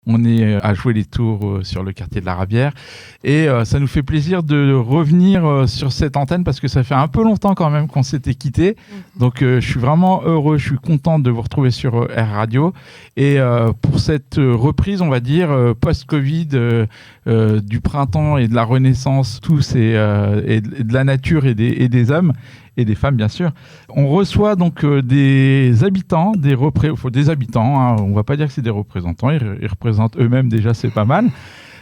On est à jouer les tours sur le quartier de la Rabière et ça nous fait plaisir de revenir sur cette antenne parce que ça fait un peu longtemps quand même qu'on s'était quitté. Donc je suis vraiment heureux, je suis content de vous retrouver sur R Radio et pour cette reprise, on va dire post-Covid du printemps et de la renaissance tous et de la nature et des hommes et des femmes bien sûr. On reçoit donc des habitants, des habitants, hein, on va pas dire que c'est des représentants, ils représentent eux-mêmes déjà, c'est pas mal,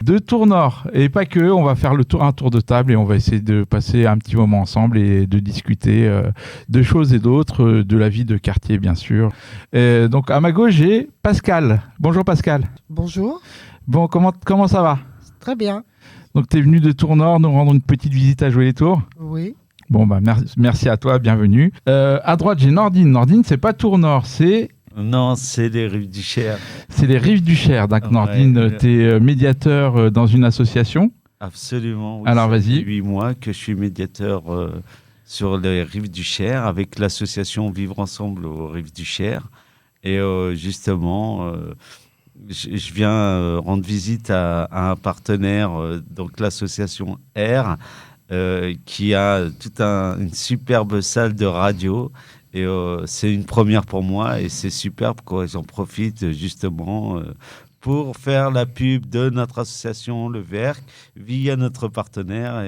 de Tours-Nord et pas que, on va faire un tour de table et on va essayer de passer un petit moment ensemble et de discuter de choses et d'autres, de la vie de quartier bien sûr. Donc à ma gauche j'ai Pascal. Bonjour Pascal. Bonjour. Bon, comment ça va? Très bien. Donc tu es venu de Tours-Nord nous rendre une petite visite à Jouer les Tours? Oui. Bon, bah merci à toi, bienvenue. À droite, j'ai Nordine. Nordine, c'est pas Tours-Nord, c'est... Non, c'est les Rives du Cher. C'est les Rives du Cher. Donc, Nordine, tu es médiateur dans une association? Absolument. Oui. Alors, vas-y. 8 mois que je suis médiateur sur les Rives du Cher avec l'association Vivre Ensemble aux Rives du Cher. Et justement... je viens rendre visite à un partenaire, donc l'association R, qui a toute une superbe salle de radio. Et c'est une première pour moi et c'est superbe, quoi. J'en profite justement pour faire la pub de notre association, le VERC, via notre partenaire.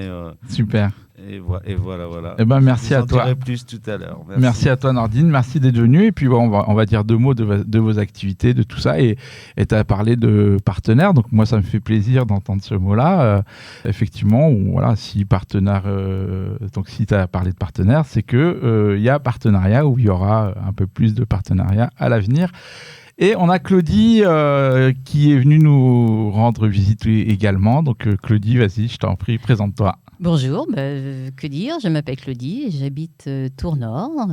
Super. Et voilà. Eh ben, merci à toi. Je plus tout à l'heure. Merci à toi, Nordine. Merci d'être venu. Et puis, bon, on va dire 2 mots de vos activités, de tout ça. Et tu as parlé de partenaires. Donc, moi, ça me fait plaisir d'entendre ce mot-là. Effectivement, voilà, si tu as parlé de partenaires, c'est qu'il y a partenariat ou il y aura un peu plus de partenariat à l'avenir. Et on a Claudie qui est venue nous rendre visite également. Donc, Claudie, vas-y, je t'en prie, présente-toi. Bonjour, que dire, je m'appelle Claudie et j'habite Tours-Nord.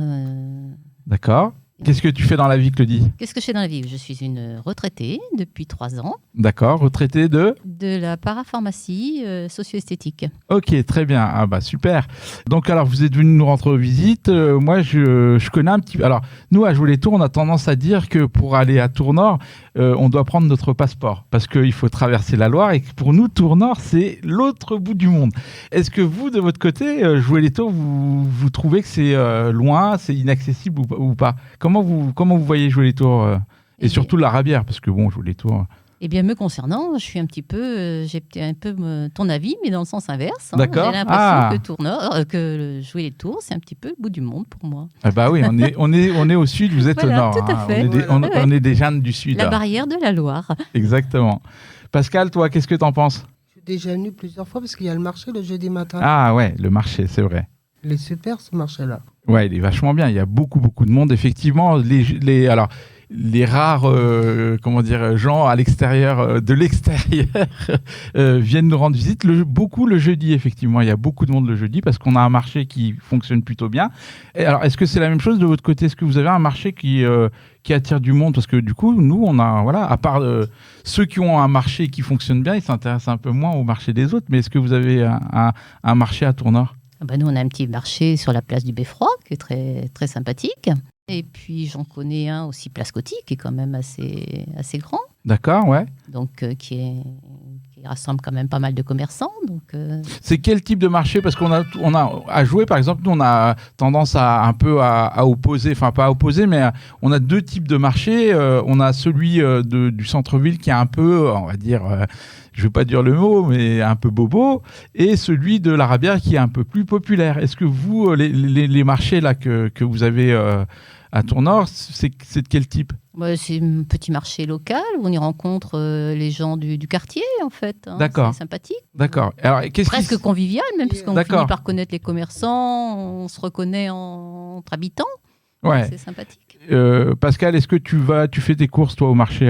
D'accord. Qu'est-ce que tu fais dans la vie, Claudie? Qu'est-ce que je fais dans la vie? Je suis une retraitée depuis 3 ans. D'accord, retraitée de la parapharmacie socio-esthétique. Ok, très bien. Ah bah super. Donc alors, vous êtes venu nous rendre visite. Moi, je connais un petit... Alors, nous, à Jouer les Tours, on a tendance à dire que pour aller à Tours-Nord, on doit prendre notre passeport parce qu'il faut traverser la Loire et que pour nous, Tours-Nord, c'est l'autre bout du monde. Est-ce que vous, de votre côté, Jouer les Tours, vous trouvez que c'est loin, c'est inaccessible ou pas? Comment vous voyez Jouer les Tours et surtout la Rabière, parce que bon, Jouer les Tours... Eh bien, me concernant, je suis j'ai un peu ton avis, mais dans le sens inverse. D'accord. J'ai l'impression que Jouer les Tours, c'est un petit peu le bout du monde pour moi. Ah bah oui, on est au sud, vous êtes voilà, au nord. Tout à fait. On est des jeunes du sud. La barrière de la Loire. Exactement. Pascal, toi, qu'est-ce que t'en penses? Je suis déjà venu plusieurs fois parce qu'il y a le marché le jeudi matin. Ah ouais, le marché, c'est vrai. Il est super ce marché-là. Ouais, il est vachement bien. Il y a beaucoup de monde. Effectivement, les rares gens à l'extérieur de l'extérieur viennent nous rendre visite beaucoup le jeudi. Effectivement, il y a beaucoup de monde le jeudi parce qu'on a un marché qui fonctionne plutôt bien. Et alors, est-ce que c'est la même chose de votre côté? Est-ce que vous avez un marché qui attire du monde? Parce que du coup, nous, on a à part ceux qui ont un marché qui fonctionne bien, ils s'intéressent un peu moins au marché des autres. Mais est-ce que vous avez un marché à Tours-Nord? Nous, on a un petit marché sur la place du Beffroi qui est très, très sympathique. Et puis, j'en connais un aussi, Place Coty, qui est quand même assez grand. D'accord, ouais. Donc, qui rassemble quand même pas mal de commerçants. C'est quel type de marché? Parce qu'on a à Jouer, par exemple, nous, on a tendance à opposer, enfin pas à opposer, mais on a 2 types de marchés. On a celui du centre-ville qui est un peu, on va dire... je ne vais pas dire le mot, mais un peu bobo, et celui de la Rabière qui est un peu plus populaire. Est-ce que vous, les marchés là, que vous avez à Tours-Nord, c'est de quel type? C'est un petit marché local où on y rencontre les gens du quartier, en fait. D'accord. C'est sympathique. D'accord. Alors, presque convivial, même, parce qu'on D'accord. finit par connaître les commerçants, on se reconnaît entre habitants. Ouais. C'est sympathique. Pascal, est-ce que tu fais tes courses, toi, au marché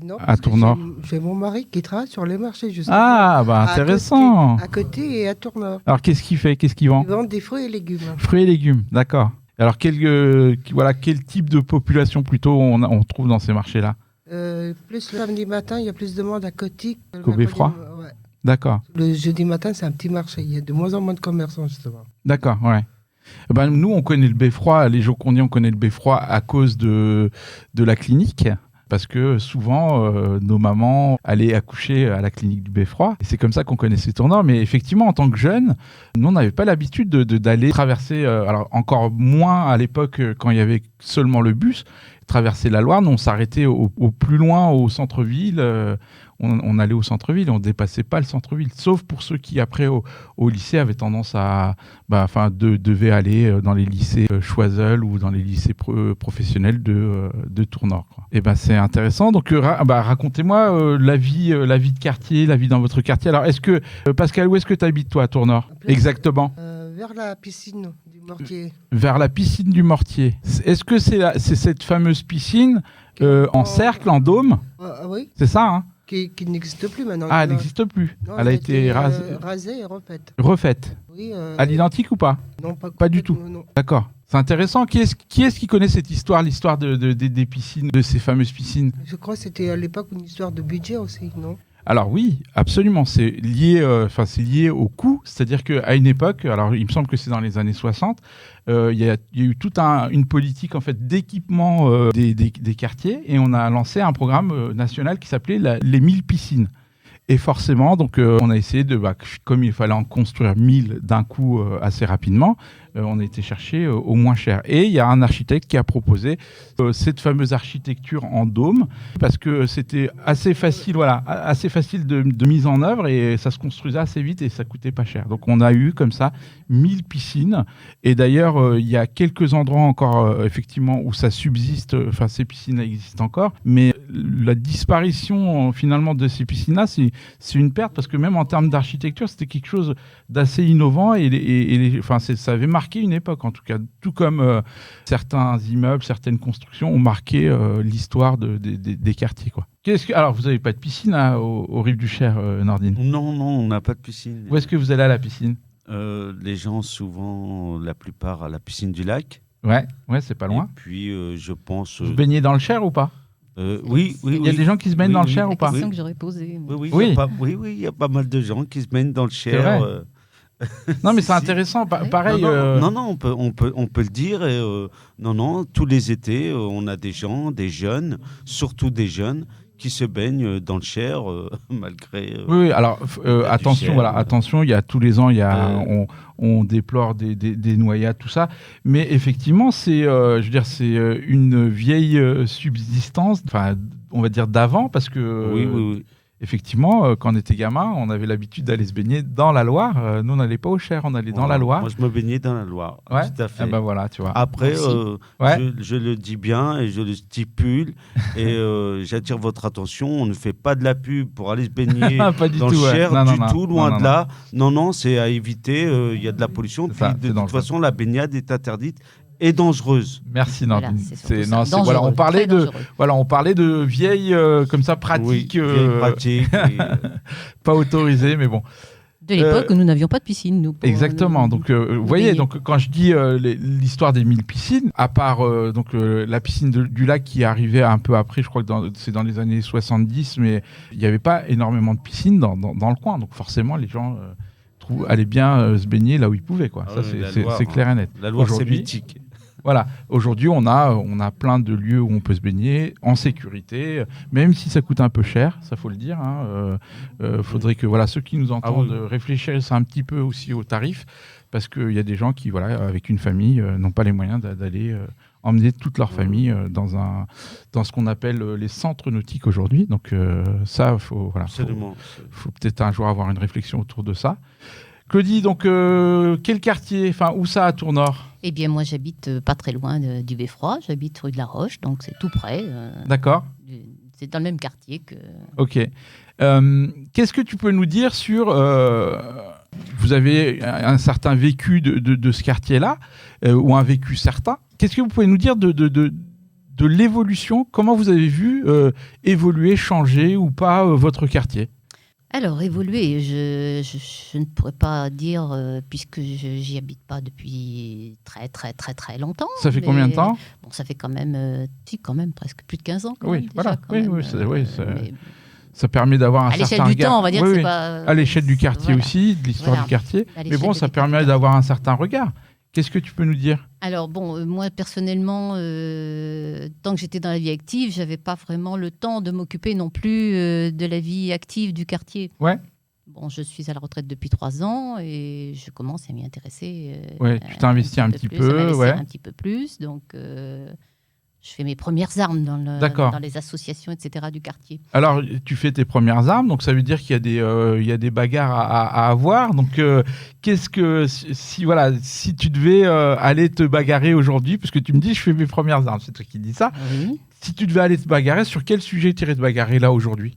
non, à Tours-Nord? J'ai mon mari qui travaille sur les marchés, justement. Ah, bah intéressant. À côté et à Tours-Nord. Alors, qu'est-ce qu'il fait? Qu'est-ce qu'il vend? Il vend des fruits et légumes. Fruits et légumes, d'accord. Alors, quel type de population plutôt on trouve dans ces marchés-là? Plus le samedi matin, il y a plus de monde à Coty qu'au Beffroi. Ouais. D'accord. Le jeudi matin, c'est un petit marché. Il y a de moins en moins de commerçants, justement. D'accord, ouais. Nous, on connaît le Beffroi, les Jocondiens, on connaît le Beffroi à cause de la clinique. parce que souvent nos mamans allaient accoucher à la clinique du Beffroi. Et c'est comme ça qu'on connaissait Tournord. Mais effectivement, en tant que jeune, nous, on n'avait pas l'habitude d'aller traverser, alors encore moins à l'époque quand il y avait seulement le bus, traverser la Loire. Nous, on s'arrêtait au plus loin, au centre-ville. On allait au centre-ville, on ne dépassait pas le centre-ville. Sauf pour ceux qui, après, au lycée, avaient tendance à... devaient aller dans les lycées Choiseul ou dans les lycées professionnels de Tournord, quoi. Et c'est intéressant. Donc, racontez-moi la vie de quartier, la vie dans votre quartier. Alors, est-ce que, Pascal, où est-ce que tu habites, toi, à Tournord ? Exactement. Vers la piscine du Mortier. Vers la piscine du Mortier. Est-ce que c'est cette fameuse piscine en cercle, en dôme ? Oui. C'est ça, hein ? Qui n'existe plus maintenant. Ah, elle n'existe plus. Non, elle a été rasée et refaite. Refaite. Oui, à l'identique ou pas ? Non, pas du tout. Non. D'accord. C'est intéressant. Qui est-ce qui connaît cette histoire, l'histoire des piscines, de ces fameuses piscines ? Je crois que c'était à l'époque une histoire de budget aussi, non ? Alors oui, absolument. C'est lié au coût. C'est-à-dire qu'à une époque, alors il me semble que c'est dans les années 60, il y a eu toute une politique en fait d'équipement des quartiers, et on a lancé un programme national qui s'appelait les 1000 piscines. Et forcément, donc, on a essayé comme il fallait en construire 1000 d'un coup assez rapidement, on a été chercher au moins cher. Et il y a un architecte qui a proposé cette fameuse architecture en dôme, parce que c'était assez facile de mise en œuvre, et ça se construisait assez vite et ça coûtait pas cher. Donc on a eu comme ça 1000 piscines. Et d'ailleurs, il y a quelques endroits encore effectivement où ça subsiste, ces piscines existent encore, mais la disparition finalement de ces piscines-là, c'est une perte, parce que même en termes d'architecture, c'était quelque chose d'assez innovant, et ça avait marqué une époque, en tout cas, tout comme certains immeubles, certaines constructions ont marqué l'histoire des quartiers, quoi. Alors, vous n'avez pas de piscine aux rives du Cher, Nordine ? Non, on n'a pas de piscine. Où est-ce que vous allez à la piscine ? Les gens, souvent, la plupart, à la piscine du lac. Ouais, c'est pas loin. Et puis, je pense... Vous baignez dans le Cher ou pas ? Oui. Il y a des gens qui se baignent dans le Cher ou pas ? C'est la question que j'aurais posée. Oui, il y a pas mal de gens qui se baignent dans le Cher. C'est vrai. Non, mais c'est intéressant. Pareil. Non, on peut le dire. Et, tous les étés, on a des gens, des jeunes, surtout des jeunes, qui se baignent dans le Cher, malgré... oui, alors attention, il y a tous les ans, on déplore des noyades, tout ça, mais effectivement, c'est une vieille subsistance, on va dire d'avant, parce que... Oui. Effectivement, quand on était gamin, on avait l'habitude d'aller se baigner dans la Loire. Nous, on n'allait pas au Cher, on allait dans la Loire. Moi, je me baignais dans la Loire, ouais. Tout à fait. Voilà, tu vois. Après, je le dis bien et je le stipule, et j'attire votre attention, on ne fait pas de la pub pour aller se baigner dans le Cher, loin de là. Non, c'est à éviter, il y a de la pollution. De toute façon, la baignade est interdite et dangereuse. Merci Nordine. On parlait de vieilles comme ça pratiques, vieilles pratiques pas autorisées, mais bon. De l'époque, nous n'avions pas de piscine, nous. Exactement. Donc, vous voyez, donc quand je dis l'histoire des 1000 piscines, à part la piscine du lac qui est arrivée un peu après, je crois que c'est dans les années 70, mais il n'y avait pas énormément de piscines dans le coin. Donc forcément, les gens allaient bien se baigner là où ils pouvaient, quoi. C'est clair et net. La Loire, c'est mythique. Voilà, aujourd'hui on a plein de lieux où on peut se baigner en sécurité, même si ça coûte un peu cher, ça faut le dire. Faudrait que ceux qui nous entendent réfléchissent un petit peu aussi aux tarifs, parce qu'il y a des gens qui, avec une famille, n'ont pas les moyens d'aller emmener toute leur famille dans ce qu'on appelle les centres nautiques aujourd'hui. Donc ça, faut peut-être un jour avoir une réflexion autour de ça. Claudie, donc quel quartier, où ça à Tournord ? Eh bien, moi, j'habite pas très loin du Beffroi. J'habite rue de la Roche, donc c'est tout près. D'accord. C'est dans le même quartier que... Ok. Qu'est-ce que tu peux nous dire sur... vous avez un certain vécu de ce quartier-là, ou un vécu certain. Qu'est-ce que vous pouvez nous dire de l'évolution ? Comment vous avez vu évoluer, changer ou pas votre quartier ? Alors, évoluer, je ne pourrais pas dire, puisque j'y habite pas depuis très, très, très, très longtemps. Ça fait combien de temps ? Bon, ça fait quand même presque plus de 15 ans. Ça permet d'avoir un certain regard. À l'échelle du temps, on va dire que c'est pas... À l'échelle du quartier aussi, de l'histoire du quartier. Mais bon, ça permet d'avoir un certain regard. Qu'est-ce que tu peux nous dire ? Alors bon, moi personnellement, tant que j'étais dans la vie active, j'avais pas vraiment le temps de m'occuper non plus de la vie active du quartier. Ouais. Bon, je suis à la retraite depuis 3 ans et je commence à m'y intéresser. Ouais, tu t'es investi un petit peu, ouais. Un petit peu plus, donc je fais mes premières armes dans les associations, etc. du quartier. Alors, tu fais tes premières armes, donc ça veut dire qu'il y a des bagarres à avoir. Donc, si tu devais aller te bagarrer aujourd'hui, parce que tu me dis, je fais mes premières armes, c'est toi qui dis ça. Oui. Si tu devais aller te bagarrer, sur quel sujet tu irais te bagarrer là aujourd'hui ?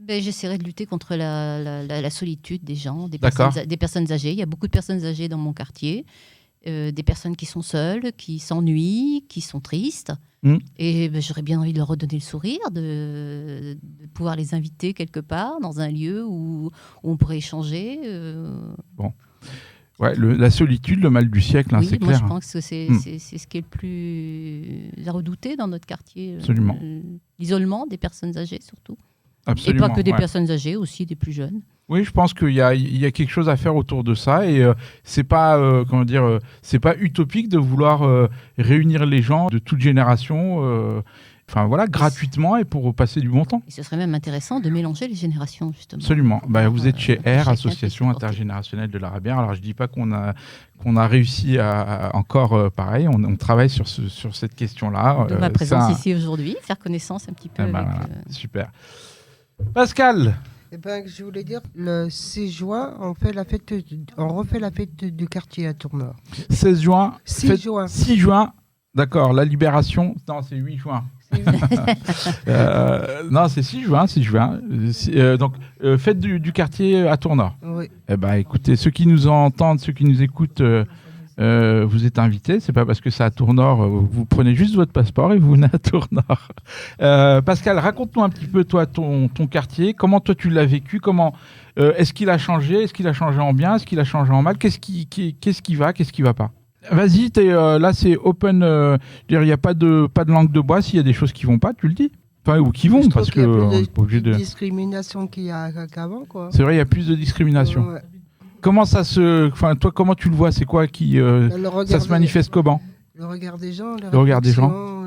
J'essaierai de lutter contre la solitude des gens, des personnes âgées. Il y a beaucoup de personnes âgées dans mon quartier, des personnes qui sont seules, qui s'ennuient, qui sont tristes. Et j'aurais bien envie de leur redonner le sourire, de pouvoir les inviter quelque part, dans un lieu où on pourrait échanger. Bon. Ouais, la solitude, le mal du siècle, hein, oui, c'est moi clair. Je pense que c'est ce qui est le plus à redouter dans notre quartier. Absolument. L'isolement des personnes âgées, surtout. Absolument, et pas que des personnes âgées, aussi des plus jeunes. Oui, je pense qu'il y a quelque chose à faire autour de ça et c'est pas c'est pas utopique de vouloir réunir les gens de toute génération, gratuitement et pour passer du bon temps. Et ce serait même intéressant de mélanger les générations justement. Absolument. Vous êtes chez R, Association intergénérationnelle de l'Arabière. Alors je dis pas qu'on a réussi à encore pareil. On travaille sur cette question-là. De ma présence ici aujourd'hui, faire connaissance un petit peu. Super. Pascal. Je voulais dire, le 6 juin, on refait la fête du quartier à Tournord. 16 juin. 6 juin. 6 juin. D'accord, la libération. Non, c'est 8 juin. Non, c'est 6 juin. Donc, fête du quartier à Tournord. Oui. Écoutez, ceux qui nous entendent, ceux qui nous écoutent, vous êtes invités. C'est pas parce que c'est à Tournord, vous prenez juste votre passeport et vous venez à Tournord. Pascal, raconte-nous un petit peu toi ton quartier. Comment toi tu l'as vécu ? Comment est-ce qu'il a changé ? Est-ce qu'il a changé en bien ? Est-ce qu'il a changé en mal ? Qu'est-ce qui va pas ? Vas-y, là c'est open. Il n'y a pas de langue de bois. S'il y a des choses qui vont pas, tu le dis. Enfin, ou qui vont, parce que on n'est pas obligé de discrimination qu'il y a qu'avant, quoi. C'est vrai, il y a plus de discrimination. Ouais. Comment toi, comment tu le vois ? C'est quoi qui ça se manifeste comment ? Le regard des gens, le regard des gens.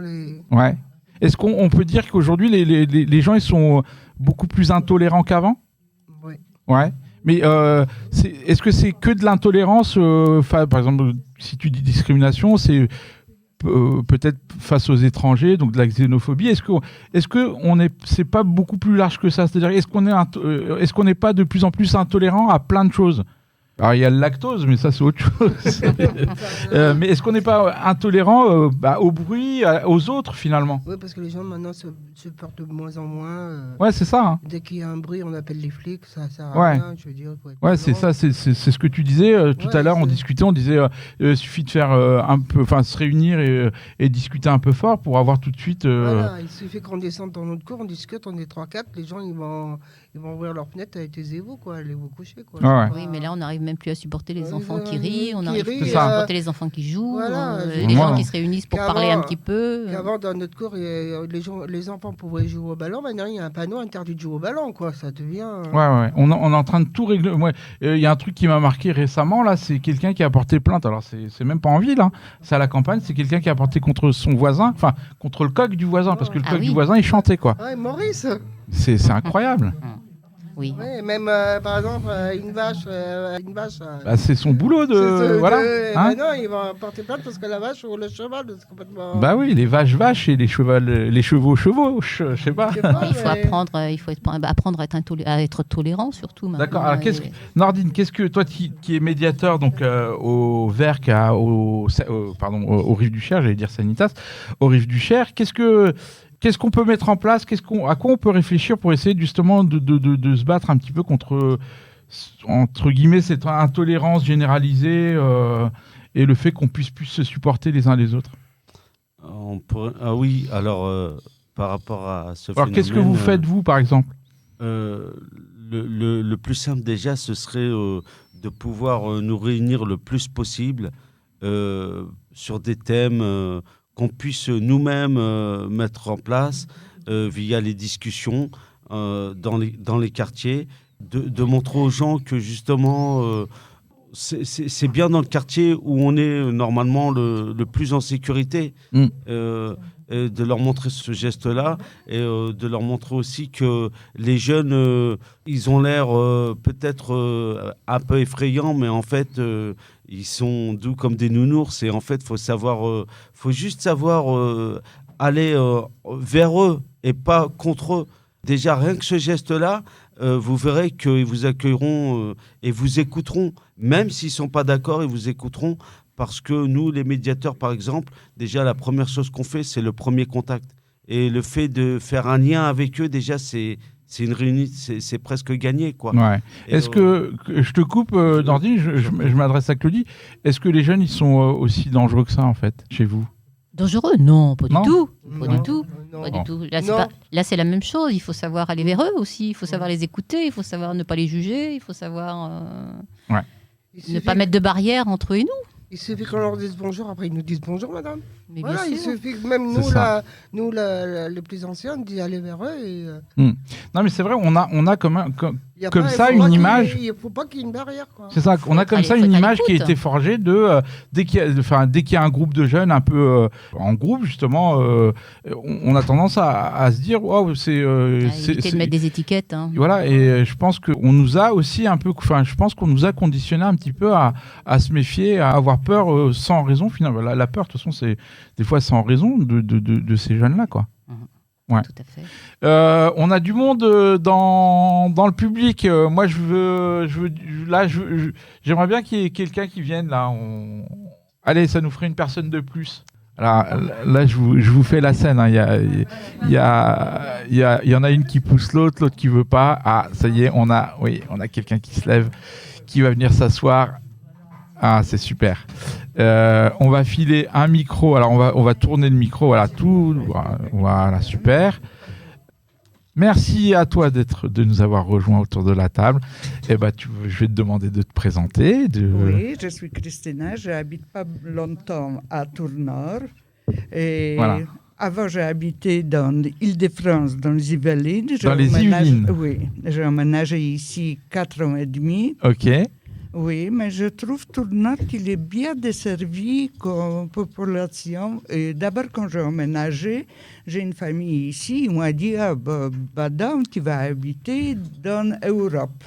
Ouais. Est-ce qu'on peut dire qu'aujourd'hui les gens ils sont beaucoup plus intolérants qu'avant ? Oui. Ouais. Mais est-ce que c'est que de l'intolérance par exemple, si tu dis discrimination, c'est peut-être face aux étrangers, donc de la xénophobie. Est-ce que c'est pas beaucoup plus large que ça ? C'est-à-dire, est-ce qu'on n'est pas de plus en plus intolérant à plein de choses ? Alors, il y a le lactose, mais ça, c'est autre chose. Mais est-ce qu'on n'est pas intolérant au bruit, aux autres, finalement ? Oui, parce que les gens, maintenant, se portent de moins en moins. Ouais, c'est ça. Hein. Dès qu'il y a un bruit, on appelle les flics, ça sert à rien, je veux dire. Ouais, c'est ça, c'est ce que tu disais tout à l'heure, on discutait, on disait, suffit de faire se réunir et discuter un peu fort pour avoir tout de suite... Voilà, il suffit qu'on descende dans notre cour, on discute, on est 3-4, les gens, ils vont ouvrir leur fenêtre, taisez-vous, quoi, allez vous coucher, quoi. Ouais. Oui, mais là, on n'arrive même plus à supporter les enfants qui rient, on n'arrive plus à supporter les enfants qui jouent, les gens qui se réunissent pour parler un petit peu. Avant, dans notre cour, les enfants pouvaient jouer au ballon, maintenant, il y a un panneau interdit de jouer au ballon, quoi, ça devient... Ouais, on est en train de tout régler. Il y a un truc qui m'a marqué récemment, là, c'est quelqu'un qui a porté plainte, alors c'est même pas en ville, hein. C'est à la campagne, c'est quelqu'un qui a porté contre son voisin, enfin, contre le coq du voisin, parce que le coq du voisin, il chantait, quoi. Ouais, Maurice. C'est incroyable. Oui. Ouais, même par exemple une vache. C'est son boulot voilà. Non, il va porter plainte parce que la vache ou le cheval, c'est complètement. Bah oui, les vaches et les chevaux, je sais pas. Il faut apprendre à être tolérant surtout. D'accord. Alors Nordine, qu'est-ce que toi qui es médiateur donc au Verc, au Rive du Cher, j'allais dire Sanitas, au Rive du Cher, qu'est-ce qu'on peut mettre en place ? À quoi on peut réfléchir pour essayer justement de se battre un petit peu contre, entre guillemets, cette intolérance généralisée et le fait qu'on puisse plus se supporter les uns les autres ? Oui, alors par rapport à ce phénomène... Alors qu'est-ce que vous faites, vous, par exemple ? Le plus simple déjà, ce serait de pouvoir nous réunir le plus possible sur des thèmes... qu'on puisse nous-mêmes mettre en place via les discussions dans les quartiers, de montrer aux gens que justement c'est bien dans le quartier où on est normalement le plus en sécurité. De leur montrer ce geste-là et de leur montrer aussi que les jeunes, ils ont l'air peut-être un peu effrayants, mais en fait, ils sont doux comme des nounours. Et en fait, faut juste savoir aller vers eux et pas contre eux. Déjà, rien que ce geste-là, vous verrez qu'ils vous accueilleront et vous écouteront. Même s'ils ne sont pas d'accord, ils vous écouteront. Parce que nous, les médiateurs, par exemple, déjà, la première chose qu'on fait, c'est le premier contact. Et le fait de faire un lien avec eux, déjà, c'est une réunion, c'est presque gagné, quoi. Ouais. Est-ce que je te coupe, Nordine, je m'adresse à Claudie. Est-ce que les jeunes, ils sont aussi dangereux que ça, en fait, chez vous ? Dangereux ? Non, pas du tout. Non. Pas du tout. Non. Pas du tout. Non. Là, c'est la même chose. Il faut savoir aller vers eux aussi. Il faut savoir les écouter. Il faut savoir ne pas les juger. Il faut savoir ne pas mettre de barrière entre eux et nous. Il suffit qu'on leur dise bonjour, après ils nous disent bonjour, madame. Mais Voilà, bien il sûr. suffit que même nous, les plus anciens, on dit aller vers eux. Et, Non, mais c'est vrai, on a comme il ça faut une pas image. Il ne faut pas qu'il y ait une barrière, quoi. C'est ça, on a comme ça une image qui a été forgée de dès qu'il y a un groupe de jeunes un peu en groupe, justement, on a tendance à se dire waouh, éviter de mettre des étiquettes. Hein. Voilà, et je pense qu'on nous a aussi un peu, je pense qu'on nous a conditionné un petit peu à se méfier, à avoir peur sans raison. Finalement, la peur, de toute façon, c'est des fois sans raison de ces jeunes-là, quoi. Ouais. Tout à fait. On a du monde dans le public. Moi, j'aimerais bien qu'il y ait quelqu'un qui vienne là. Allez, ça nous ferait une personne de plus. Alors là, je vous fais la scène. Hein. Il y en a une qui pousse l'autre qui veut pas. Ah, ça y est, on a quelqu'un qui se lève, qui va venir s'asseoir. Ah, c'est super. On va filer un micro. Alors, on va tourner le micro. Voilà, super. Merci à toi de nous avoir rejoints autour de la table. Je vais te demander de te présenter. Oui, je suis Christina. Je n'habite pas longtemps à Tournord. Et voilà. Avant, j'ai habité dans l'Île-de-France, dans les Yvelines. Dans les Yvelines. Oui, j'ai emménagé ici 4 ans et demi. Ok. Oui, mais je trouve Tournord qu'il est bien desservi comme population. Et d'abord, quand j'ai emménagé, j'ai une famille ici. Ils m'ont dit, Badam, tu vas habiter dans l'Europe.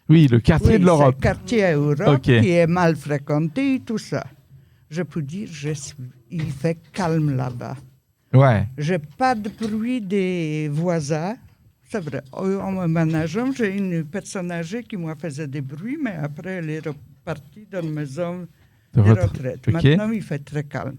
Oui, le quartier de l'Europe. C'est le quartier Europe qui est mal fréquenté, tout ça. Je peux dire, il fait calme là-bas. Ouais. J'ai pas de bruit des voisins. C'est vrai. En m'emménageant, j'ai une personne âgée qui m'a fait des bruits, mais après, elle est repartie dans la maison de retraite. Okay. Maintenant, il fait très calme.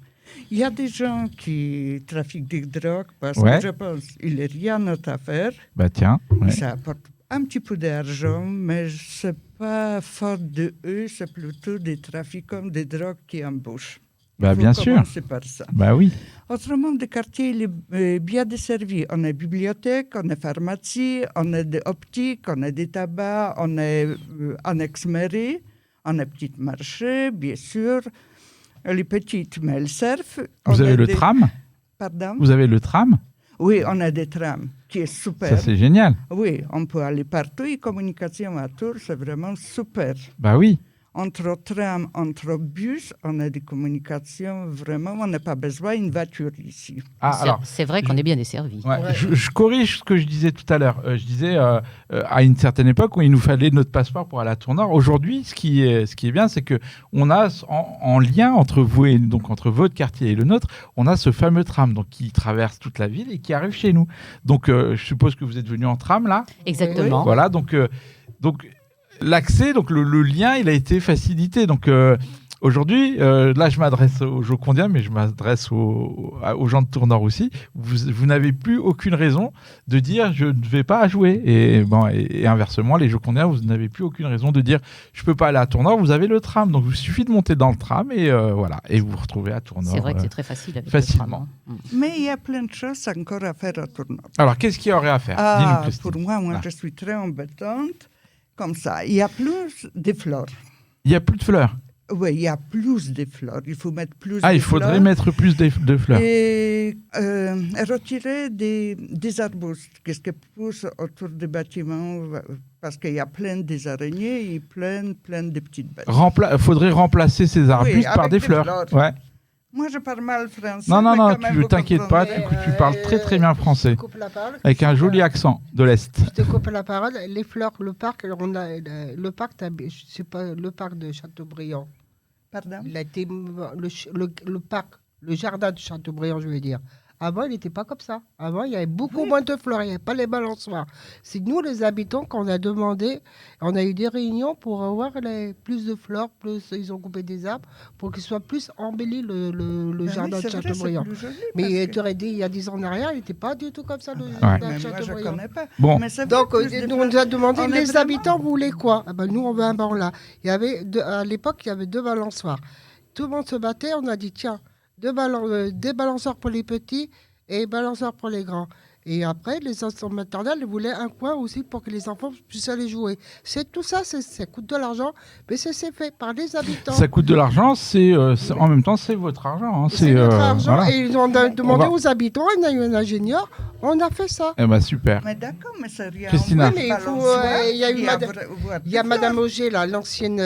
Il y a des gens qui trafiquent des drogues parce que je pense qu'il n'y a rien d'autre à faire. Bah tiens. Ouais. Ça apporte un petit peu d'argent, mais ce n'est pas faute de eux, c'est plutôt des trafiquants de drogue qui embauchent. Bah, bien sûr. C'est par ça. Bah oui. Autrement, le quartier il est bien desservi. On a bibliothèque, on a pharmacie, on a des optiques, on a des tabacs, on a annexe-mairie, on a petit marché, bien sûr. Les petites, mais elles servent. Vous avez le tram ? Pardon ? Vous avez le tram ? Oui, on a des trams, qui est super. Ça, c'est génial. Oui, on peut aller partout. Et communication à Tours, c'est vraiment super. Bah oui. Entre tram, entre bus, on a des communications, vraiment, on n'a pas besoin d'une voiture ici. C'est vrai qu'on est bien desservi. Ouais, je corrige ce que je disais tout à l'heure. Je disais, à une certaine époque, où il nous fallait notre passeport pour aller à Tournord. Aujourd'hui, ce qui est bien, c'est qu'on a en lien entre vous et donc entre votre quartier et le nôtre, on a ce fameux tram donc, qui traverse toute la ville et qui arrive chez nous. Donc, je suppose que vous êtes venu en tram, là ? Exactement. Voilà, donc l'accès, donc le lien, il a été facilité. Donc aujourd'hui, là, je m'adresse aux Jocondiens, mais je m'adresse aux gens de Tournord aussi. Vous n'avez plus aucune raison de dire je ne vais pas jouer. Et inversement, les Jocondiens, vous n'avez plus aucune raison de dire je ne peux pas aller à Tournord. Vous avez le tram, donc il suffit de monter dans le tram et voilà, et vous vous retrouvez à Tournord. C'est vrai que c'est très facile avec facilement. le tram. Mais il y a plein de choses encore à faire à Tournord. Alors, qu'est-ce qu'il y aurait à faire ? Dis-nous, Christine. Pour moi, je suis très embêtante. Comme ça, il y a plus de fleurs. Il n'y a plus de fleurs. Oui, il y a plus de fleurs. Il faut mettre plus de Ah, il fleurs. faudrait mettre plus de fleurs. Et retirer des arbustes, qu'est-ce qui pousse autour des bâtiments, parce qu'il y a plein des araignées et plein de petites bêtes. Faudrait remplacer ces arbustes par des fleurs. Ouais. Moi, je parle mal français. Non, tu t'inquiètes pas, tu parles très très bien français. Je te coupe la parole. Avec un joli accent de l'Est. Je te coupe la parole. Les fleurs, le parc, le parc de Châteaubriand. Pardon? Il a été, le parc, le jardin de Châteaubriand, je veux dire. Avant, il n'était pas comme ça. Avant, il y avait beaucoup moins de fleurs. Il n'y avait pas les balançoires. C'est nous, les habitants, qu'on a demandé. On a eu des réunions pour avoir plus de fleurs. Ils ont coupé des arbres pour qu'il soit plus embelli le jardin de Châteaubriand. Mais tu aurais dit, il y a 10 ans en arrière, il n'était pas du tout comme ça, le jardin de Châteaubriand. Moi, je ne connais pas. Bon. Donc, nous, on nous a demandé, les habitants voulaient quoi? Nous, on veut un banc là. À l'époque, il y avait 2 balançoires. Tout le monde se battait. On a dit, tiens, des balançoires pour les petits et balançoires pour les grands. Et après, les instances maternelles voulaient un coin aussi pour que les enfants puissent aller jouer. C'est tout ça, ça coûte de l'argent, mais c'est fait par les habitants. Ça coûte de l'argent, en même temps, c'est votre argent. Hein. C'est notre argent. Voilà. Et ils ont demandé aux habitants, on a eu un ingénieur, on a fait ça. Eh ben super. Mais d'accord, mais c'est rien. Christina. Oui, mais il y a Madame Auger, là, l'ancienne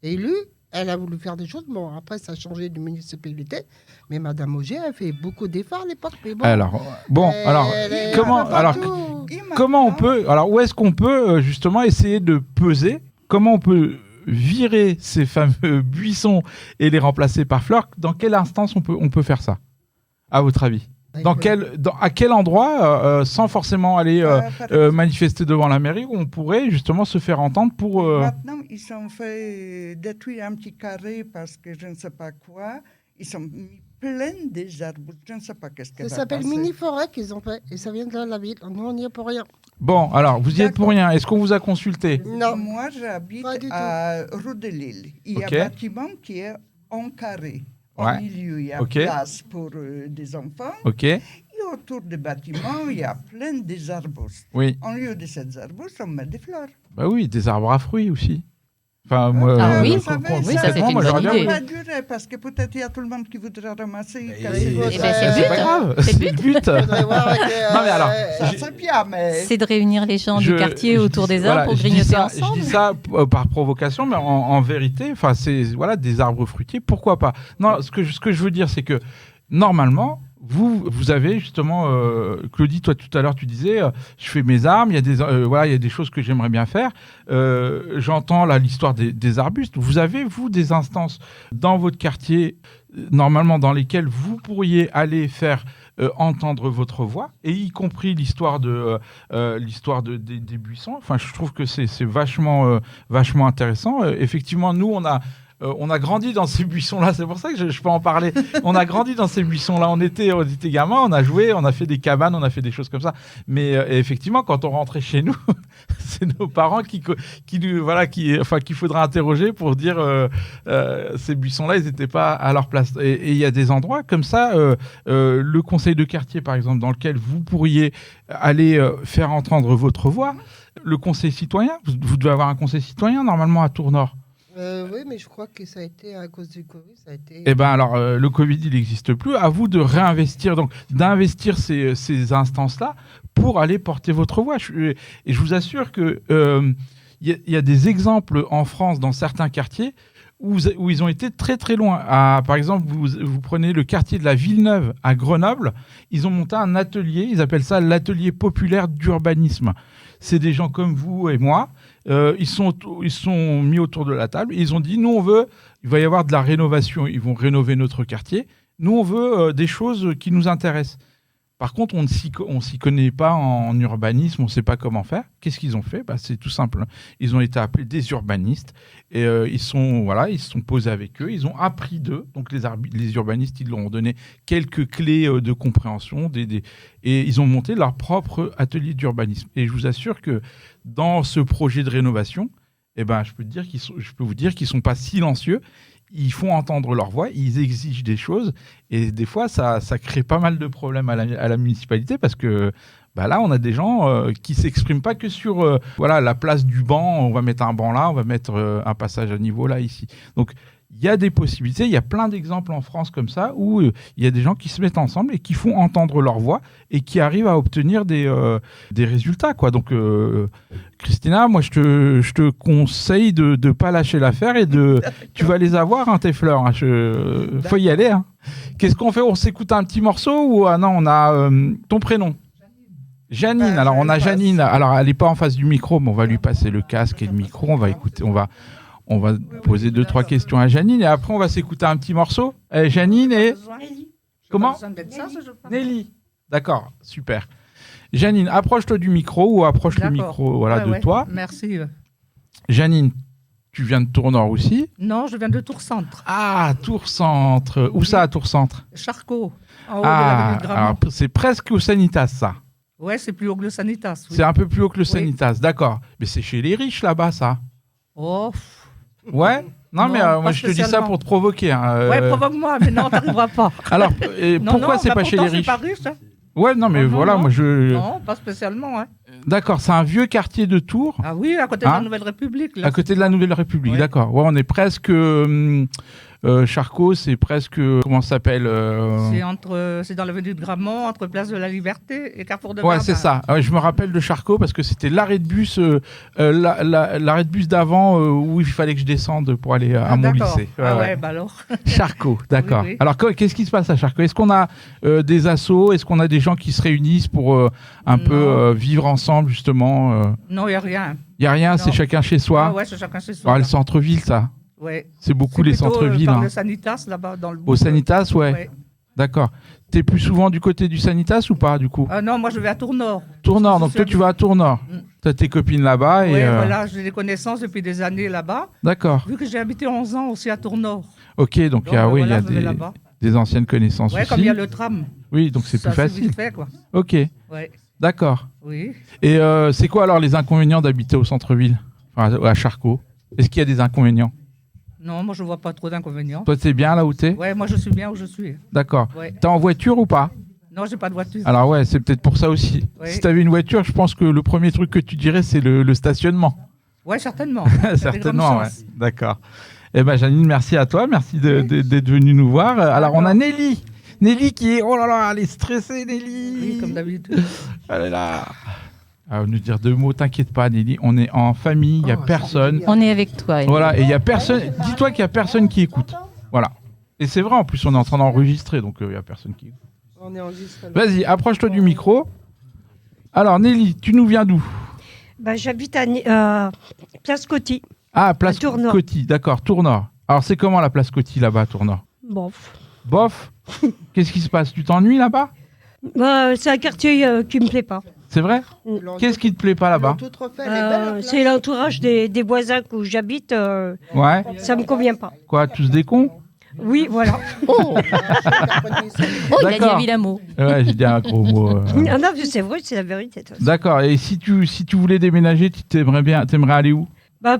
élue. Elle a voulu faire des choses. Bon, après, ça a changé de municipalité. Mais Madame Auger a fait beaucoup d'efforts à l'époque. Mais comment on peut... Alors, où est-ce qu'on peut, justement, essayer de peser? Comment on peut virer ces fameux buissons et les remplacer par fleurs? Dans quelle instance on peut faire ça, à votre avis? À quel endroit, sans forcément aller manifester devant la mairie, où on pourrait justement se faire entendre pour... Maintenant, ils ont fait détruire un petit carré parce que je ne sais pas quoi. Ils ont mis plein des arbustes. Je ne sais pas qu'est-ce que ça s'appelle mini-forêt qu'ils ont fait. Et ça vient de la ville. Nous, on n'y est pour rien. Bon, alors, vous y êtes pour rien. Est-ce qu'on vous a consulté? Non. Moi, j'habite à Rue de Lille. Il y a un bâtiment qui est en carré. Au milieu, il y a place pour des enfants. Et autour du bâtiment, il y a plein des arbustes. Oui. En lieu de ces arbustes, on met des fleurs. Bah oui, des arbres à fruits aussi. Enfin, moi, ça c'est une bonne idée. Ça va durer parce que peut-être il y a tout le monde qui voudra ramasser. C'est pas grave, c'est le but. Non mais alors, c'est de réunir les gens du quartier autour des arbres pour grignoter ensemble. Je dis ça par provocation, mais en vérité, enfin c'est des arbres fruitiers, pourquoi pas? Non, ce que je veux dire, c'est que normalement. Vous avez justement, Claudie, toi tout à l'heure tu disais, je fais mes armes, il y a des choses que j'aimerais bien faire. J'entends là l'histoire des arbustes. Vous avez, vous, des instances dans votre quartier, normalement dans lesquelles vous pourriez aller faire entendre votre voix, et y compris l'histoire des buissons. Enfin, je trouve que c'est vachement intéressant. Effectivement, nous, on a grandi dans ces buissons-là, c'est pour ça que je peux en parler. On a grandi dans ces buissons-là, on était gamins, on a joué, on a fait des cabanes, on a fait des choses comme ça. Mais effectivement, quand on rentrait chez nous, c'est nos parents qu'il faudra interroger pour dire ces buissons-là, ils n'étaient pas à leur place. Et il y a des endroits comme ça, le conseil de quartier, par exemple, dans lequel vous pourriez aller faire entendre votre voix. Le conseil citoyen, vous devez avoir un conseil citoyen normalement à Tours-Nord. Oui, mais je crois que ça a été à cause du Covid. Le Covid, il n'existe plus. À vous de réinvestir, donc d'investir ces instances-là pour aller porter votre voix. Et je vous assure que y a des exemples en France dans certains quartiers où ils ont été très très loin. Par exemple, vous prenez le quartier de la Villeneuve à Grenoble, ils ont monté un atelier, ils appellent ça l'atelier populaire d'urbanisme. C'est des gens comme vous et moi. Ils sont mis autour de la table et ils ont dit, nous il va y avoir de la rénovation, ils vont rénover notre quartier, nous on veut des choses qui nous intéressent. Par contre, on ne s'y connaît pas en urbanisme, on ne sait pas comment faire. Qu'est-ce qu'ils ont fait? C'est tout simple. Ils ont été appelés des urbanistes et ils se sont posés avec eux. Ils ont appris d'eux. Donc les urbanistes, ils leur ont donné quelques clés de compréhension et ils ont monté leur propre atelier d'urbanisme. Et je vous assure que dans ce projet de rénovation, je peux vous dire qu'ils ne sont pas silencieux. ils font entendre leur voix, ils exigent des choses, et des fois, ça crée pas mal de problèmes à la municipalité, parce que là, on a des gens qui s'expriment pas que sur la place du banc, on va mettre un banc là, on va mettre un passage à niveau là, ici. Donc, il y a des possibilités, il y a plein d'exemples en France comme ça, où il y a des gens qui se mettent ensemble et qui font entendre leur voix et qui arrivent à obtenir des résultats, quoi. Donc, Christina, moi, je te conseille de ne pas lâcher l'affaire et tu vas les avoir, hein, tes fleurs. Hein. Faut y aller. Hein. Qu'est-ce qu'on fait? On s'écoute un petit morceau ou non, on a ton prénom? Janine. Alors, on a Janine. Alors, elle n'est pas en face du micro, mais on va lui passer le casque et le micro. On va écouter, on va poser 2-3 questions à Janine et après on va s'écouter un petit morceau. Janine et... Comment? Nelly. D'accord, super. Janine, approche-toi du micro ou approche le micro de toi. Merci. Janine, tu viens de Tours-Nord aussi? Non, je viens de Tours-Centre. Ah, Tours-Centre. Où ça à Tours-Centre? Charcot, en haut de l'avenue de Gramont. C'est presque au Sanitas, ça. Ouais, c'est plus haut que le Sanitas. Oui. C'est un peu plus haut que le Sanitas, d'accord. Mais c'est chez les riches là-bas, ça. Oh. Ouais. Non, mais moi je te dis ça pour te provoquer. Hein. Ouais, provoque-moi, mais non, t'arriveras pas. Alors, pourquoi c'est pas chez les riches? Pas riche, hein. Ouais, non, mais voilà, moi je. Non, pas spécialement. Hein. D'accord, c'est un vieux quartier de Tours. Ah oui, à côté de la Nouvelle République. Là. À côté de la Nouvelle République, ouais. D'accord. Ouais, on est presque. Charcot, c'est presque. Comment ça s'appelle C'est dans l'avenue de Gramont, entre Place de la Liberté et Carrefour de Ouais, Verdun. c'est ça. Je me rappelle de Charcot parce que c'était l'arrêt de bus, l'arrêt de bus d'avant où il fallait que je descende pour aller à mon lycée. Ouais, bah alors. Charcot, d'accord. Oui, oui. Alors, qu'est-ce qui se passe à Charcot? Est-ce qu'on a des assos? Est-ce qu'on a des gens qui se réunissent pour un peu vivre ensemble, justement Non, il n'y a rien. Il n'y a rien, c'est chacun chez soi. Ah ouais, c'est chacun chez soi. Le centre-ville, ça. Ouais. C'est beaucoup les centres-villes. Par le Sanitas, là-bas, dans le bout. Au Sanitas, ouais. D'accord. T'es plus souvent du côté du Sanitas ou pas, du coup? Non, moi, je vais à Tours-Nord. Tours-Nord, donc toi, tu vas à Tours-Nord. T'as tes copines là-bas. Oui, voilà, j'ai des connaissances depuis des années là-bas. D'accord. Vu que j'ai habité 11 ans aussi à Tours-Nord. Ok, donc il y a des anciennes connaissances aussi. Comme il y a le tram. Oui, donc c'est plus facile. Vite fait, quoi. Ok. Ouais. D'accord. Oui. Et c'est quoi alors les inconvénients d'habiter au centre-ville, enfin, à Charcot? Est-ce qu'il y a des inconvénients? Non, moi je vois pas trop d'inconvénients. Toi, t'es bien là où t'es? Ouais, moi je suis bien où je suis. D'accord. Ouais. T'es en voiture ou pas? Non, j'ai pas de voiture. Alors ouais, c'est peut-être pour ça aussi. Oui. Si t'avais une voiture, je pense que le premier truc que tu dirais, c'est le stationnement. Ouais, certainement. Certainement, ouais. D'accord. Eh ben, Janine, merci à toi. Merci d'être venue nous voir. Alors, on a Nelly. Nelly qui est... Oh là là, elle est stressée, Nelly. Oui, comme d'habitude. Elle est là. Elle va nous dire 2 mots. T'inquiète pas, Nelly. On est en famille. Il n'y a personne. On est avec toi. Voilà. Et il n'y a personne... Dis-toi qu'il n'y a personne qui écoute. Voilà. Et c'est vrai, en plus, on est en train d'enregistrer. Donc, il n'y a personne qui écoute. On est enregistré. Vas-y, approche-toi du micro. Alors, Nelly, tu nous viens d'où? J'habite à Place Coty. Ah, Place Coty, d'accord, Tours-Nord. Alors, c'est comment la Place Coty là-bas, à Tours-Nord? Bof. Bof. Qu'est-ce qui se passe? Tu t'ennuies là-bas? C'est un quartier qui me plaît pas. C'est vrai? Qu'est-ce qui te plaît pas là-bas? C'est l'entourage des voisins où j'habite. Ouais. Ça me convient pas. Quoi, tous des cons? Oui, voilà. Oh, il a dit un vilain mot. Ouais, j'ai dit un gros mot. Non, c'est vrai, c'est la vérité. D'accord. Et si tu voulais déménager, tu t'aimerais aller où?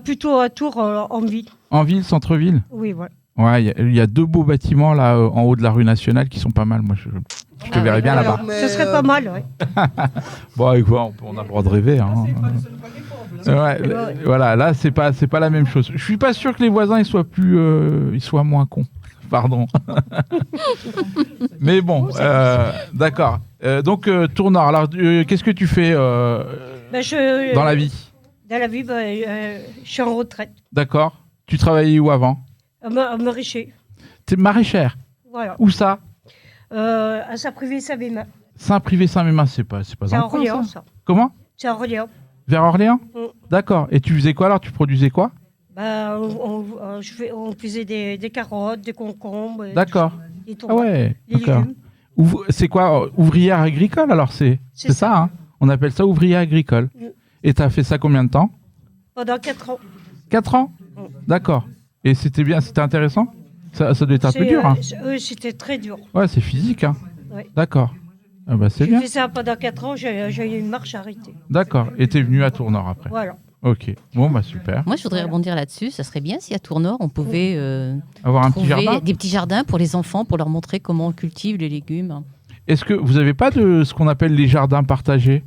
Plutôt à Tours, en ville. En ville, centre-ville? Oui, voilà. Ouais, il y a 2 beaux bâtiments là en haut de la rue nationale qui sont pas mal. Moi, je te verrais bien là-bas. Ce serait pas mal, ouais. Bon, avec quoi, on a le droit de rêver. Hein. Ouais, voilà, là, c'est pas la même chose. Je suis pas sûr que les voisins ils soient moins cons. Pardon. Mais bon, d'accord. Donc, Tours-Nord. Alors, qu'est-ce que tu fais dans la vie? Dans la vie, je suis en retraite. D'accord. Tu travaillais où avant? Maraîcher. T'es maraîchère? Voilà. Où ça? À Saint-Privé-Saint-Mémin. Saint-Privé-Saint-Mémin, c'est pas C'est en Orléans, ça. Comment? C'est en Orléans. Vers Orléans? D'accord. Et tu faisais quoi alors? Tu produisais quoi? On faisait des carottes, des concombres. D'accord. Des tomates, ouais. des légumes. C'est quoi? Ouvrière agricole alors? C'est ça, hein? On appelle ça ouvrière agricole. Et tu as fait ça combien de temps? Pendant 4 ans. 4 ans? D'accord. Et c'était bien, c'était intéressant? Ça devait être un peu dur, hein? Oui, c'était très dur. Ouais, c'est physique, hein? Ouais. D'accord. Ah bah, c'est bien. J'ai fait ça pendant 4 ans, j'ai eu une marche arrêtée. D'accord. Et tu es venu à Tours-Nord après? Voilà. Ok, bon bah super. Moi, je voudrais rebondir là-dessus. Ça serait bien si à Tournord, on pouvait avoir un petit trouver jardin. des petits jardins pour les enfants, pour leur montrer comment on cultive les légumes. Est-ce que vous n'avez pas de ce qu'on appelle les jardins partagés?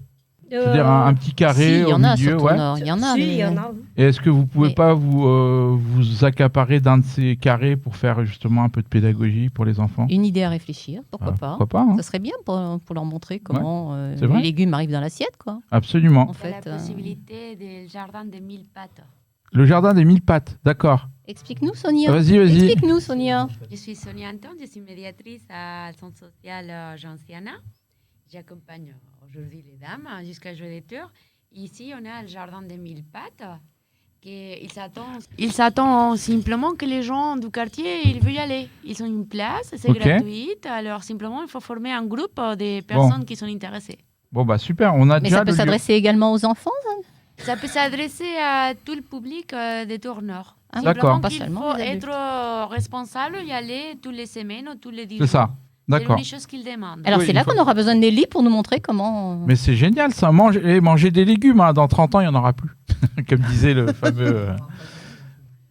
C'est-à-dire un petit carré Si, au milieu, ouais. Il y en a. Si, mais- il y en a. Et est-ce que vous pouvez Mais- pas vous accaparer d'un de ces carrés pour faire justement un peu de pédagogie pour les enfants? Une idée à réfléchir, pourquoi Ah, pas. pourquoi pas, hein. Ça serait bien pour leur montrer comment c'est vrai. les légumes arrivent dans l'assiette, quoi. Absolument. En fait, la possibilité du jardin des 1000 pattes. Le jardin des 1000 pattes, d'accord. Explique-nous, Sonia. Vas-y. Explique-nous, Sonia. Je suis Sonia Anton, je suis médiatrice à Centre social Gentiana. J'accompagne aujourd'hui les dames jusqu'à jouer des tours. Ici, on a le jardin des 1000 pattes. Ils s'attendent simplement que les gens du quartier ils veulent y aller. Ils ont une place, c'est Ok. gratuit. Alors, simplement, il faut former un groupe de personnes qui sont intéressées. Bon bah super, on a Mais déjà ça peut le lieu. s'adresser également aux enfants. Ça peut s'adresser à tout le public des Tourneurs. Ah, d'accord. Pas Il seulement faut les adultes. être responsable, y aller toutes les semaines ou tous les 10 C'est jours. ça, C'est d'accord. l'unique chose qu'ils demandent. Alors Oui, c'est il là faut- qu'on aura besoin de Nelly pour nous montrer comment. Mais c'est génial ça, manger des légumes, hein. Dans 30 ans il n'y en aura plus, comme disait le fameux...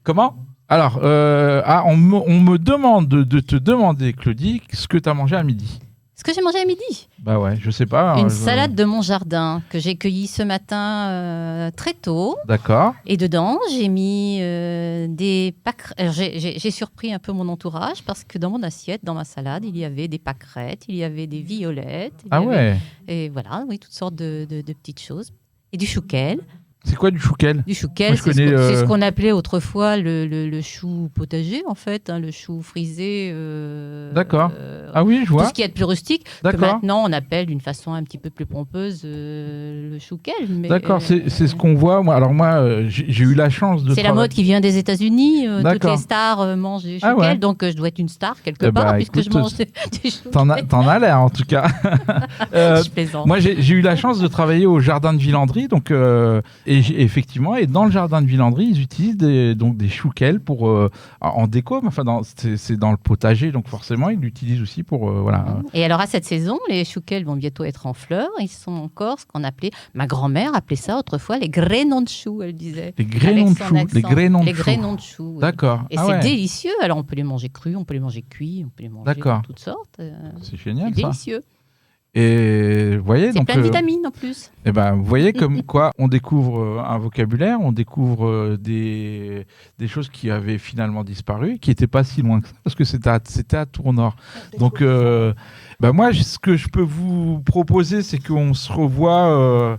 Comment? Alors, on me demande de te demander, Claudie, ce que tu as mangé à midi. Ce que j'ai mangé à midi. Bah ouais, je sais pas. Une je- salade de mon jardin que j'ai cueillie ce matin très tôt. D'accord. Et dedans, j'ai mis des pâquerettes. J'ai surpris un peu mon entourage parce que dans mon assiette, dans ma salade, il y avait des pâquerettes, il y avait des violettes. Ah ouais. Et voilà, oui, toutes sortes de petites choses. Et du chouquel. C'est quoi du chouquel? Du chouquel, Moi, je c'est connais, ce qu'on appelait autrefois le chou potager, en fait, hein, le chou frisé. D'accord. Ah oui, je Tout vois. ce qui est de plus rustique, que D'accord. maintenant on appelle d'une façon un petit peu plus pompeuse le chouquel. mais, D'accord, c'est ce qu'on voit. Moi, alors moi, j'ai eu la chance de c'est la mode qui vient des États-Unis. Toutes D'accord. les stars mangent du Ah chouquel, ouais. donc je dois être une star quelque Eh part bah, puisque écoute, je mange du chouquel. T'en as l'air en tout cas. Je plaisante. Moi, j'ai eu la chance de travailler au jardin de Villandry, donc effectivement, et dans le jardin de Villandry, ils utilisent donc des chouquels pour en déco, mais enfin c'est dans le potager, donc forcément ils l'utilisent aussi pour voilà. Et alors à cette saison, les chouquels vont bientôt être en fleurs. Ils sont encore ce qu'on appelait, ma grand-mère appelait ça autrefois les grainons de chou, elle disait. Les grainons de Avec son chou, les accent. grainons de Les chou. grainons de chou. oui. D'accord. Et Ah c'est ouais. délicieux. Alors on peut les manger crus, on peut les manger cuits, on peut les manger D'accord. de toutes sortes. C'est génial C'est ça. délicieux. Et vous voyez C'est donc. plein de vitamines en plus. Eh ben, vous voyez comme quoi on découvre un vocabulaire, on découvre des choses qui avaient finalement disparu, qui n'étaient pas si loin que ça, parce que c'était à Tournord. Donc, moi, ce que je peux vous proposer, c'est qu'on se revoit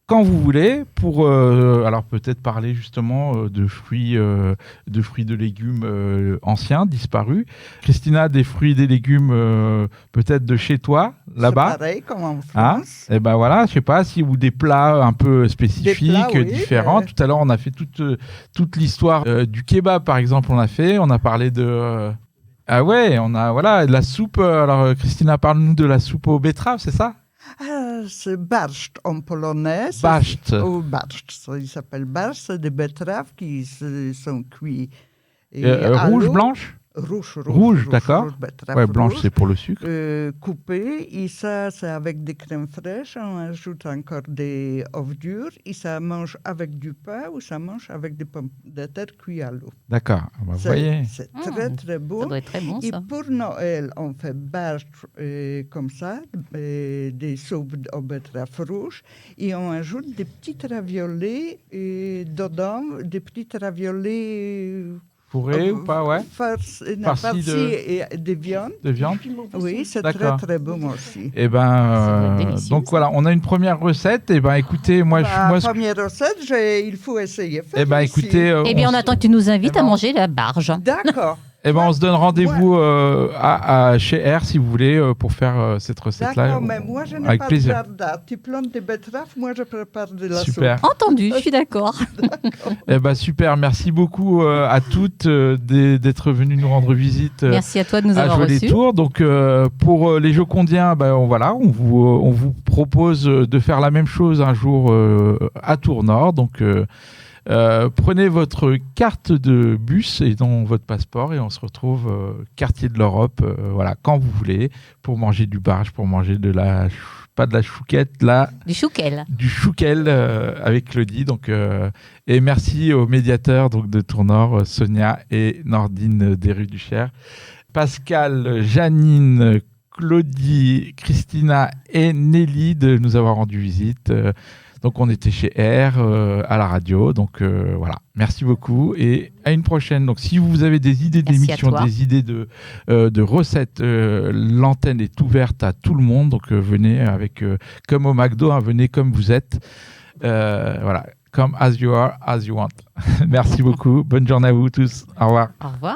quand vous voulez pour, alors peut-être parler justement de fruits, de légumes anciens, disparus. Christina, des fruits et des légumes peut-être de chez toi, là-bas. C'est pareil comme en Ah, France. et ben voilà, je sais pas si ou des plats un peu spécifiques, Des plats, oui, différents. Tout à l'heure, on a fait toute l'histoire du kebab, par exemple. On a parlé de ah ouais, on a voilà de la soupe. Alors Christina, parle-nous de la soupe aux betteraves, c'est ça? C'est barscht en polonais. Barscht. Ou barscht, ça, il s'appelle barscht. C'est des betteraves qui sont cuits. Rouge, blanche? Rouge, d'accord. betterave Ouais, blanche, rouge. c'est pour le sucre. Coupé, et ça, c'est avec des crèmes fraîches. On ajoute encore des œufs durs, et ça mange avec du pain ou ça mange avec des pommes de terre cuites à l'eau. D'accord. Vous voyez. C'est très, très beau. Ça doit être très bon, Et ça. pour Noël, on fait barscht comme ça, des soupes aux betteraves rouges, et on ajoute des petites raviolis dedans, des petites raviolis Fourré ou pas, ouais. farcis Farcis de viande. De viande. Oui, c'est très D'accord. très bon aussi. Et Ça doit être ben, délicieux, donc ça. voilà, on a une première recette. Et ben, écoutez, moi, La première recette, il faut essayer. Eh ben, ici. écoutez, Eh bien, on attend que tu nous invites Eh ben, à manger la barge. D'accord. eh ben, on se donne rendez-vous chez R si vous voulez pour faire cette recette-là. D'accord, mais moi je n'ai Avec pas plaisir. de jardin. Tu plantes des betteraves, moi je prépare de la Super. Entendu, je suis d'accord. Eh ben, super. Merci beaucoup à toutes d'être venues nous rendre visite Merci à toi de nous à avoir Jouer les reçus. Tours. Donc, pour les Jocondiens, on vous propose de faire la même chose un jour à Tournord. Donc, Prenez votre carte de bus et dans votre passeport et on se retrouve quartier de l'Europe, voilà, quand vous voulez, pour manger du barge, pour manger pas de la chouquette, là. Du chouquel. Du chouquel avec Claudie. Donc, et merci aux médiateurs donc, de Tournord, Sonia et Nordine des Rues du Cher. Pascal, Janine, Claudie, Christina et Nelly de nous avoir rendu visite. Donc on était chez R à la radio. Donc voilà, merci beaucoup et à une prochaine. Donc si vous avez des idées d'émissions, des idées de recettes, l'antenne est ouverte à tout le monde. Donc venez avec comme au McDo, hein, venez comme vous êtes. Voilà, come as you are, as you want. Merci beaucoup. Bonne journée à vous tous. Au revoir. Au revoir.